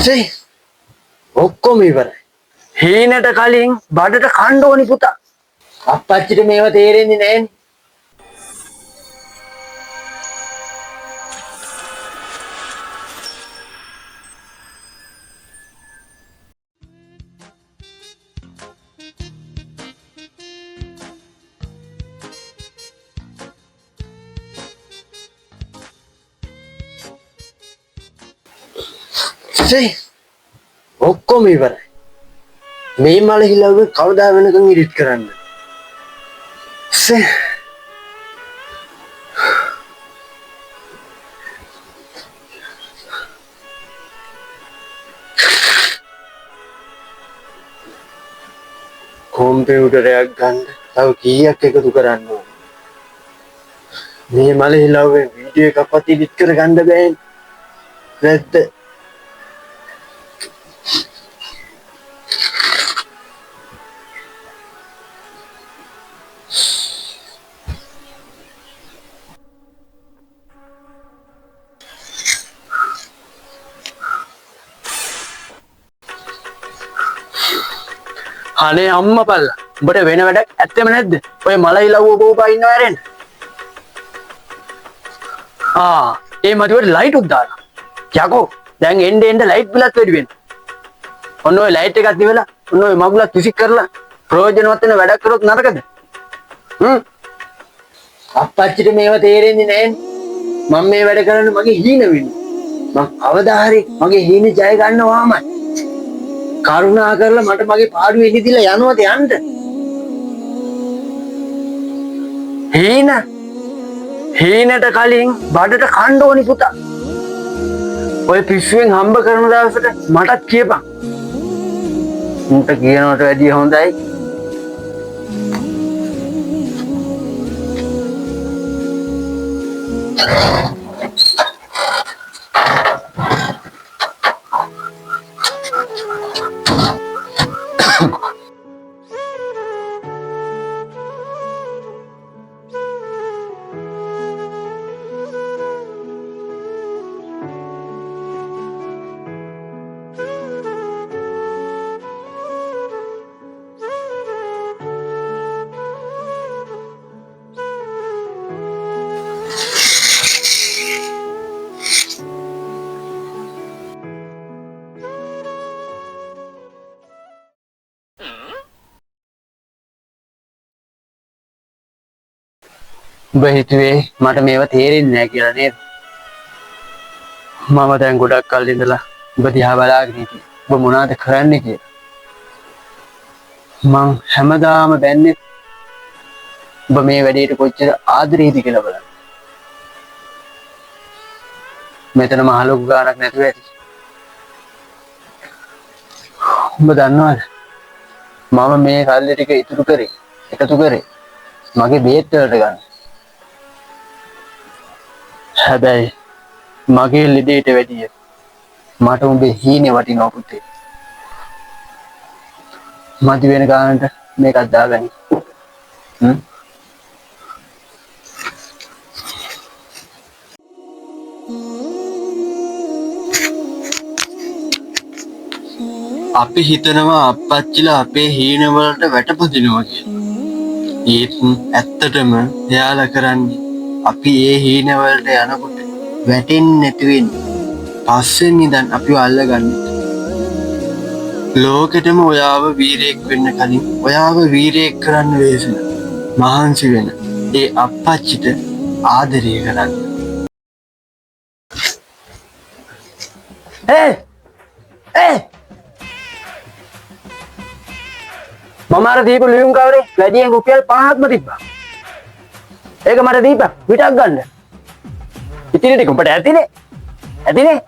සේ ඔක්කොම ඉවරයි. හීනට කලින් බඩට කන්න ඕනි පුතා. අප්පච්චිට මේව තේරෙන්නේ නැහැනේ. සේ ඔක්කොම ඉවරයි. මේ මල හිලව්ව කවදා වෙනකන් ඉරිට් කරන්න. සේ කොම්පියුටරයක් ගන්න තව කීයක් එකතු කරන්න ඕන. මේ මල හිලව්වේ වීඩියෝ එකක්වත් ඉරිට් කරගන්න බෑනේ. නැත්ද? අනේ අම්මා පල්ලා උඹට වෙන වැඩක් ඇත්තෙම නැද්ද? ඔය මලයි ලව්ව බෝපා ඉන්නව ඇරෙන්න. ඒ මදිවට ලයිට් උත් දාලා. යකෝ දැන් එන්න ලයිට් බිලත් වැඩි වෙනවා. ඔන්න ඔය ලයිට් එකක් දිවලා ඔන්න ඔය මගුලත් විසික් කරලා ප්‍රයෝජනවත් වෙන වැඩක් කරොත් නරකද? අප්පච්චිට මේව තේරෙන්නේ නැහැනේ. මම මේ වැඩ කරන්නේ මගේ හීන වෙන්නේ. මම අවදා හරි මගේ හීන ජය ගන්නවාමයි. කරුණා කරලා මට මගේ පාඩුවේ ඉඳිලා යනවාද යන්න. හීනට කලින් බඩට කන්න ඕනි පුතා. ඔය පිස්සුවෙන් හම්බ කරන දවසට මටත් කියපන්. උන්ට කියනවට වැඩිය හොඳයි. උඹ හිතුවේ මට මේව තේරෙන්නේ නැහැ කියලා නේද? මම දැන් ගොඩක් කල් ඉඳලා උඹ දිහා බලාගෙන හිටියේ. උඹ මොනවද කරන්නේ කියලා. මං හැමදාම බැන්නේ උඹ මේ වැඩේට කොච්චර ආදරේද කියලා බලන්න. මෙතන මහ ලොකු ගාණක් නැතුව ඇති. උඹ දන්නවද? මම මේ කල්ලි ටික එකතු කරේ මගේ බේත් වලට ගන්න. හැබැයි මගේ ලෙඩේට වැඩිය මට උඹේ හීනේ වටිනවා පුතේ. මදි වෙන ගානට මේකක් දාගනි. අපි හිතනවා අප්පච්චිලා අපේ හීන වලට වැටපදිනවා කියලා. ඒත් ඇත්තටම එයාලා කරන්නේ අපි ඒ හීන වලට යනකොට වැටෙන්නේ නැති වෙන්නේ. පස්සෙන් ඉඳන් අපිව අල්ලගන්න. ලෝකෙටම ඔයාව වීරයෙක් වෙන්න කලින් ඔයාව වීරයෙක් කරන්න වෙසෙන මහන්සි වෙන ඒ අප්පච්චිට ආදරය කරන්න. මම අර දීපු ලියුම් කවරේ වැඩියෙන් රුපියල් 50ක්ම තිබ්බා. ඒක මට දීපන් පිටක් ගන්න. ඉතින් ටික උඹට ඇතිනේ. දීපන්.